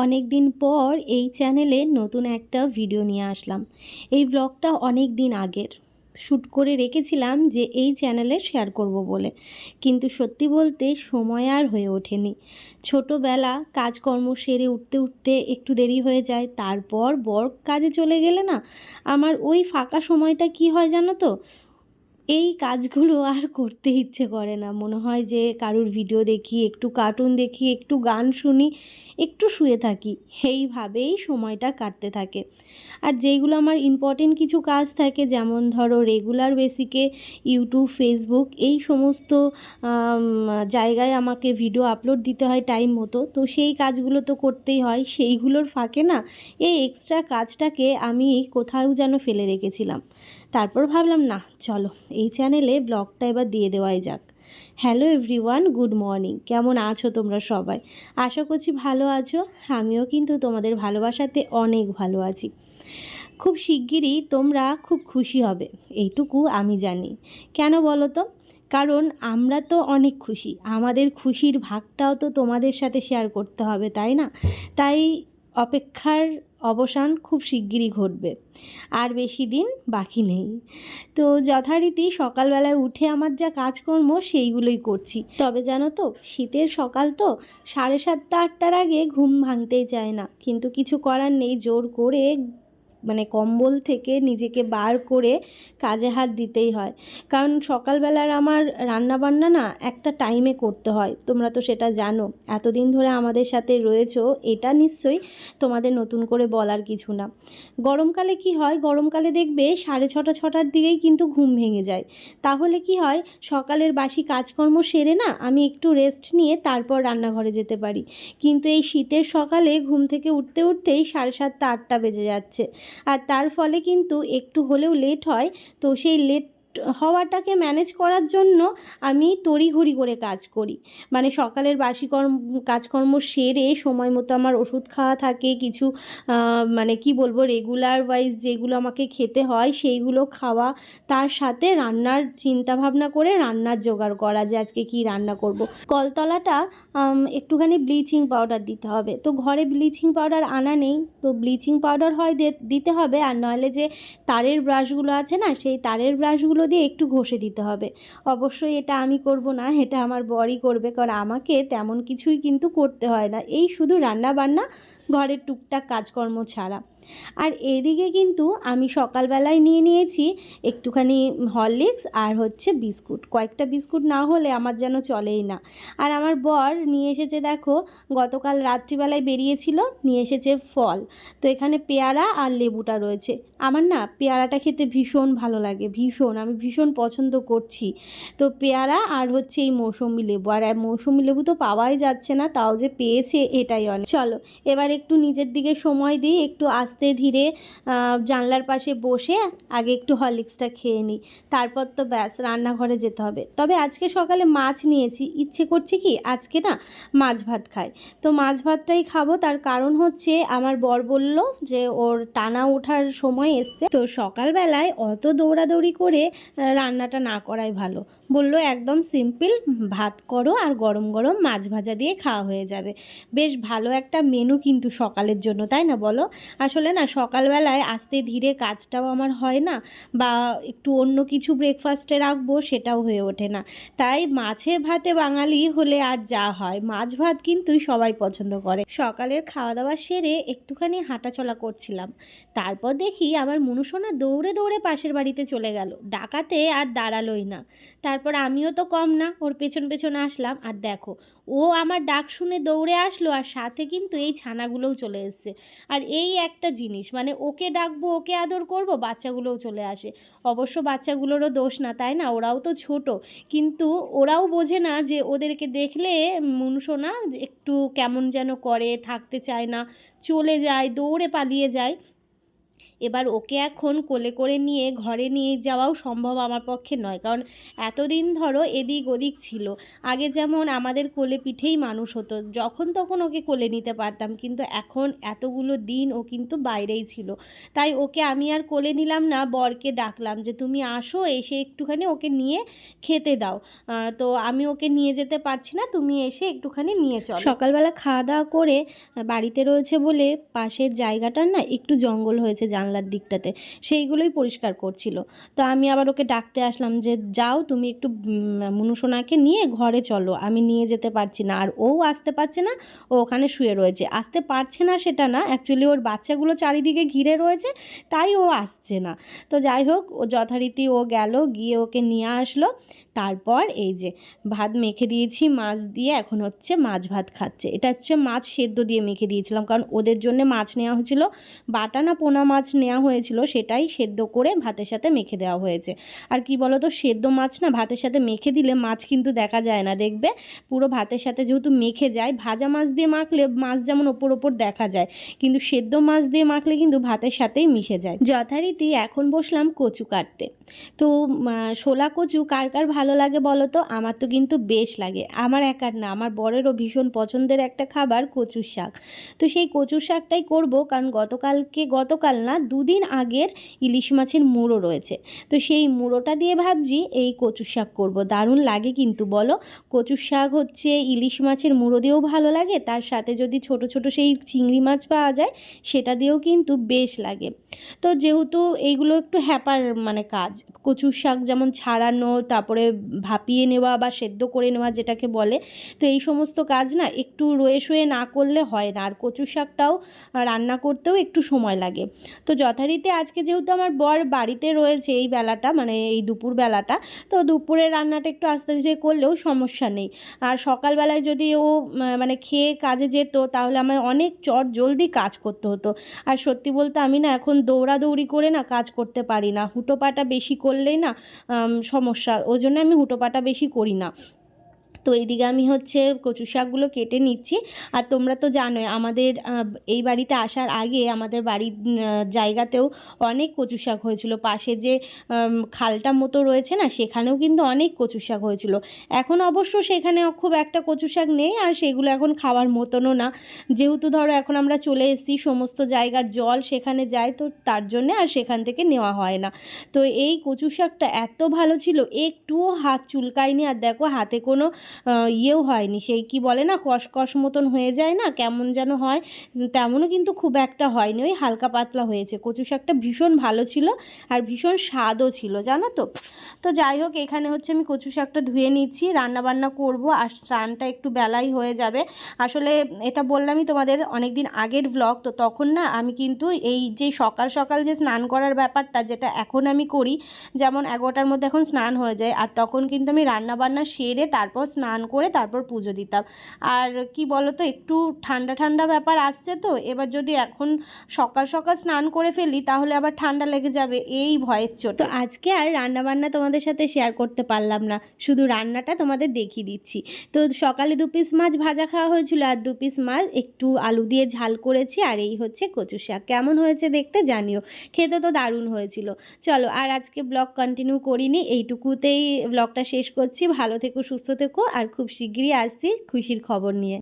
অনেক দিন পর এই চ্যানেলে নতুন একটা ভিডিও নিয়ে আসলাম। এই ব্লগটা অনেক দিন আগের শ্যুট করে রেখেছিলাম যে এই চ্যানেলে শেয়ার করব বলে, কিন্তু সত্যি বলতে সময় আর হয়ে ওঠেনি। ছোটোবেলা কাজকর্ম সেরে উঠতে উঠতে একটু দেরি হয়ে যায়, তারপর বর কাজে চলে গেলে না আমার ওই ফাঁকা সময়টা কি হয় জানো তো, এই কাজগুলো আর করতে ইচ্ছে করে না। মনে হয় যে কারুর ভিডিও দেখি, একটু কার্টুন দেখি, একটু গান শুনি, একটু শুয়ে থাকি, এইভাবেই সময়টা কাটতে থাকে। আর যেইগুলো আমার ইম্পর্টেন্ট কিছু কাজ থাকে, যেমন ধরো রেগুলার বেসিকে ইউটিউব, ফেসবুক এই সমস্ত জায়গায় আমাকে ভিডিও আপলোড দিতে হয় টাইম মতো, তো সেই কাজগুলো তো করতেই হয়। সেইগুলোর ফাঁকে না এই এক্সট্রা কাজটাকে আমি কোথাও যেন ফেলে রেখেছিলাম। তারপর ভাবলাম না, চলো এই চ্যানেলে ব্লগটা এবার দিয়ে দেওয়াই যাক। Hello everyone, good morning. কেমন আছো তোমরা সবাই? আশা করছি ভালো আছো। আমিও কিন্তু তোমাদের ভালোবাসাতে অনেক ভালো আছি। খুব শিগগিরই তোমরা খুব খুশি হবে, এইটুকু আমি জানি। কেন বলো তো? কারণ আমরা তো অনেক খুশি, আমাদের খুশির ভাগটাও তো তোমাদের সাথে শেয়ার করতে হবে, তাই না? তাই অপেক্ষার অবসান খুব শিগগিরই ঘটবে, আর বেশি দিন বাকি নেই। তো যথারীতি সকালবেলায় উঠে আমার যা কাজকর্ম সেইগুলোই করছি। তবে জানো তো, শীতের সকাল তো, 7:30-8টার আগে ঘুম ভাঙতেই চায় না, কিন্তু কিছু করার নেই, জোর করে কম্বল থেকে নিজেকে বার করে কাজে হাত দিতেই হয়। কারণ সকালবেলার আমার রান্নাবান্না না একটা টাইমে করতে হয়, তোমরা তো সেটা জানো। এতদিন ধরে আমাদের সাথে রয়েছো, এটা নিশ্চয়ই তোমাদের নতুন করে বলার কিছু না। গরমকালে কি হয়, গরমকালে দেখবে 6:30-6টার দিকেই কিন্তু ঘুম ভেঙে যায়। তাহলে কি হয়, সকালের বাসি কাজকর্ম সেরে না আমি একটু রেস্ট নিয়ে তারপর রান্নাঘরে যেতে পারি। কিন্তু এই শীতের সকালে ঘুম থেকে উঠতে উঠতেই 7:30-8টা বেজে যাচ্ছে, আর তার ফলে কিন্তু একটু হলেও লেট হয়। তো সেই লেট হওয়াটাকে ম্যানেজ করার জন্য আমি তড়িঘড়ি করে কাজ করি। সকালের বাসি কাজকর্ম সেরে সময় মতো আমার ওষুধ খাওয়া থাকে, কিছু কি বলবো, রেগুলার ওয়াইজ যেগুলো আমাকে খেতে হয় সেইগুলো খাওয়া, তার সাথে রান্নার চিন্তা ভাবনা করে রান্নার জোগাড় করা যে আজকে কি রান্না করব। কলতলাটা একটুখানি ব্লিচিং পাউডার দিতে হবে, তো ঘরে ব্লিচিং পাউডার আনা নেই, তো ব্লিচিং পাউডার হয় দিতে হবে, আর নইলে যে তারের ব্রাশগুলো আছে না, সেই তারের ব্রাশগুলো দিয়ে একটু ঘষে দিতে হবে। অবশ্যই এটা আমি করব না, এটা আমার বরই করবে, কারণ আমাকে তেমন কিছুই কিন্তু করতে হয় না, এই শুধু রান্না বান্না, ঘরের টুকটাক কাজকর্ম ছাড়া। আর এদিকে কিন্তু আমি সকালবেলায় নিয়ে নিয়েছি একটুখানি হরলিক্স আর হচ্ছে বিস্কুট। কয়েকটা বিস্কুট না হলে আমার যেন চলেই না। আর আমার বর নিয়ে এসেছে, দেখো গতকাল রাত্রিবেলায় বেরিয়েছিল, নিয়ে এসেছে ফল। তো এখানে পেয়ারা আর লেবুটা রয়েছে। আমার না পেয়ারাটা খেতে ভীষণ ভালো লাগে, ভীষণ, আমি ভীষণ পছন্দ করছি। তো পেয়ারা আর হচ্ছে এই মৌসুমি লেবু, আর মৌসুমি লেবু তো পাওয়াই যাচ্ছে না, তাও যে পেয়েছে এটাই অনেক। চলো এবার একটু নিজের দিকে সময় দিই, একটু আস্তে ধীরে জানলার পাশে বসে আগে একটু হরলিক্সটা খেয়ে নিই, তারপর তো ব্যাস রান্নাঘরে যেতে হবে। তবে আজকে সকালে মাছ নিয়েছি, ইচ্ছে করছে কি আজকে না মাছ ভাত খাই, তো মাছ ভাতটাই খাবো। তার কারণ হচ্ছে আমার বর বলল যে ওর টানা ওঠার সময় এসছে, তো সকালবেলায় অত দৌড়াদৌড়ি করে রান্নাটা না করাই ভালো। বললো একদম সিম্পল ভাত করো আর গরম গরম মাছ ভাজা দিয়ে খাওয়া হয়ে যাবে। বেশ ভালো একটা মেনু কিন্তু সকালের জন্য, তাই না বলো? আসলে না সকালবেলায় আস্তে ধীরে কাজটাও আমার হয় না, বা একটু অন্য কিছু ব্রেকফাস্টে রাখবো সেটাও হয়ে ওঠে না। তাই মাছে ভাতে বাঙালি হলে আর যা হয়, মাছ ভাত কিন্তু সবাই পছন্দ করে। সকালের খাওয়া দাওয়া সেরে একটুখানি হাঁটাচলা করছিলাম, তারপর দেখি আমার মনুসোনা দৌড়ে দৌড়ে পাশের বাড়িতে চলে গেল, ডাকাতে আর দাঁড়ালোই না। তারপর আমিও তো কম না, ওর পেছন পেছন আসলাম, আর দেখো ও আমার ডাক শুনে দৌড়ে আসলো, আর সাথে কিন্তু এই ছানাগুলোও চলে এসছে। আর এই একটা জিনিস, ওকে ডাকবো, ওকে আদর করব, বাচ্চাগুলোও চলে আসে। অবশ্য বাচ্চাগুলোরও দোষ না, তাই না? ওরাও তো ছোট, কিন্তু ওরাও বোঝে না যে ওদেরকে দেখলে মনুসোনা একটু কেমন যেন করে, থাকতে চায় না, চলে যায়, দৌড়ে পালিয়ে যায়। এবার ওকে এখন কোলে করে নিয়ে ঘরে নিয়ে যাওয়াও সম্ভব আমার পক্ষে নয়, কারণ এতদিন ধরো এদিক ওদিক ছিল। আগে যেমন আমাদের কোলে পিঠেই মানুষ হতো, যখন তখন ওকে কোলে নিতে পারতাম, কিন্তু এখন এতগুলো দিন ও কিন্তু বাইরেই ছিল। তাই ওকে আমি আর কোলে নিলাম না, বরকে ডাকলাম যে তুমি আসো, এসে একটুখানি ওকে নিয়ে খেতে দাও। তো আমি ওকে নিয়ে যেতে পারছি না, তুমি এসে একটুখানি নিয়ে চলো। সকালবেলা খাওয়া দাওয়া করে বাড়িতে রয়েছে বলে পাশের জায়গাটার না একটু জঙ্গল হয়েছে জানলার দিকটাতে, সেইগুলোই পরিষ্কার করছিল। তো আমি আবার ওকে ডাকতে আসলাম যে যাও তুমি একটু মুনুসোনাকে নিয়ে ঘরে চলো, আমি নিয়ে যেতে পারছি না। আর ও আসতে পারছে না, ও ওখানে শুয়ে রয়েছে। আসতে পারছে না সেটা না, অ্যাকচুয়ালি ওর বাচ্চাগুলো চারিদিকে ঘিরে রয়েছে, তাই ও আসছে না। তো যাই হোক, ও যথারীতি ও গেল, গিয়ে ওকে নিয়ে আসলো। তারপর এই যে ভাত মেখে দিয়েছি মাছ দিয়ে, এখন হচ্ছে মাছ ভাত খাচ্ছে। এটা হচ্ছে মাছ সেদ্ধ দিয়ে মেখে দিয়েছিলাম, কারণ ওদের জন্য মাছ নেওয়া হয়েছিল, বাটা না পোনা মাছ নেওয়া হয়েছিল, সেটাই সেদ্ধ করে ভাতের সাথে মেখে দেওয়া হয়েছে। আর কি বলো তো, সেদ্ধ মাছ না ভাতের সাথে মেখে দিলে মাছ কিন্তু দেখা যায় না, দেখবে পুরো ভাতের সাথে যেহেতু মেখে যায়। ভাজা মাছ দিয়ে মাখলে মাছ যেমন ওপর ওপর দেখা যায়, কিন্তু সেদ্ধ মাছ দিয়ে মাখলে কিন্তু ভাতের সাথেই মিশে যায়। যথারীতি এখন বসলাম কচু কাটতে। তো শোলা কচু কার কার ভালো লাগে বলো তো? আমার তো কিন্তু বেশ লাগে, আমার একার না, আমার বরেরও ভীষণ পছন্দের একটা খাবার কচুর শাক। তো সেই কচুর শাকটাই করব, কারণ গতকাল না 2 দিন আগের ইলিশ মাছের মুড়ো রয়েছে। তো সেই মুড়োটা দিয়ে ভাবছি এই কচুর শাক করব। দারুণ লাগে কিন্তু বলো, কচুর শাক হচ্ছে ইলিশ মাছের মুড়ো দিয়েও ভালো লাগে, তার সাথে যদি ছোট ছোট সেই চিংড়ি মাছ পাওয়া যায় সেটা দিয়েও কিন্তু বেশ লাগে। তো যেহেতু এইগুলো একটু হ্যাপার মানে কাজ, কচুর শাক যেমন ছাড়ানো, তারপরে ভাপিয়ে নেওয়া বা সেদ্ধ করে নেওয়া যেটাকে বলে, তো এই সমস্ত কাজ না একটু রয়ে শয়ে না করলে হয় না। আর কচুর শাকটাও রান্না করতেও একটু সময় লাগে। তো যথারীতি আজকে যেহেতু আমার বর বাড়িতে রয়েছে এই বেলাটা, মানে এই দুপুর বেলাটা, তো দুপুরের রান্নাটা একটু আস্তে ধীরে করলেও সমস্যা নেই। আর সকালবেলায় যদি ও মানে খেয়ে কাজে যেত, তাহলে আমার অনেক জলদি কাজ করতে হতো। আর সত্যি বলতে আমি না এখন দৌড়াদৌড়ি করে না কাজ করতে পারি না, হুটোপাটা বেশি করলেই না সমস্যা, ওই জন্য আমি হুটোপাটা বেশি করি না। তো এইদিকে আমি হচ্ছে কচু শাকগুলো কেটে নিচ্ছি। আর তোমরা তো জানোই আমাদের এই বাড়িতে আসার আগে আমাদের বাড়ির জায়গাতেও অনেক কচু শাক হয়েছিল। পাশে যে খালটা মতো রয়েছে না, সেখানেও কিন্তু অনেক কচু শাক হয়েছিল। এখন অবশ্য সেখানে খুব একটা কচু শাক নেই, আর সেগুলো এখন খাওয়ার মতনও না, যেহেতু ধরো এখন আমরা চলে এসেছি, সমস্ত জায়গার জল সেখানে যায়, তো তার জন্যে আর সেখান থেকে নেওয়া হয় না। তো এই কচু শাকটা এত ভালো ছিল, একটুও হাত চুলকায়নি। আর দেখো হাতে কোনো ইয়েও হয়নি, সেই কি বলে না কসকস মতন হয়ে যায় না, কেমন যেন হয়, তেমনও কিন্তু খুব একটা হয়নি, ওই হালকা পাতলা হয়েছে। কচু শাকটা ভীষণ ভালো ছিল আর ভীষণ স্বাদও ছিল, জানো তো। তো যাই হোক, এখানে হচ্ছে আমি কচু শাকটা ধুয়ে নিচ্ছি, রান্নাবান্না করব, আর স্নানটা একটু বেলাই হয়ে যাবে। আসলে এটা বললামই তোমাদের অনেক দিন আগের ব্লগ, তো তখন না আমি কিন্তু এই যে সকাল সকাল যে স্নান করার ব্যাপারটা, যেটা এখন আমি করি, যেমন 11টার মধ্যে এখন স্নান হয়ে যায়, আর তখন কিন্তু আমি রান্নাবান্না সেরে তারপর স্নান করে তারপর পুজো দিতাম। আর কি বলো তো, একটু ঠান্ডা ঠান্ডা ব্যাপার আসছে, তো এবার যদি এখন সকাল সকাল স্নান করে ফেলি তাহলে আবার ঠান্ডা লেগে যাবে, এই ভয়ের চোট। তো আজকে আর রান্নাবান্না তোমাদের সাথে শেয়ার করতে পারলাম না, শুধু রান্নাটা তোমাদের দেখিয়ে দিচ্ছি। তো সকালে 2 পিস মাছ ভাজা খাওয়া হয়েছিল, আর 2 পিস মাছ একটু আলু দিয়ে ঝাল করেছি, আর এই হচ্ছে কচু শাক। কেমন হয়েছে দেখতে জানিও, খেতে তো দারুণ হয়েছিল। চলো, আর আজকে ব্লগ কন্টিনিউ করিনি, এইটুকুতেই ব্লগটা শেষ করছি। ভালো থেকো, সুস্থ থেকো, আর খুব শিগগিরই আসছি খুশির খবর নিয়ে।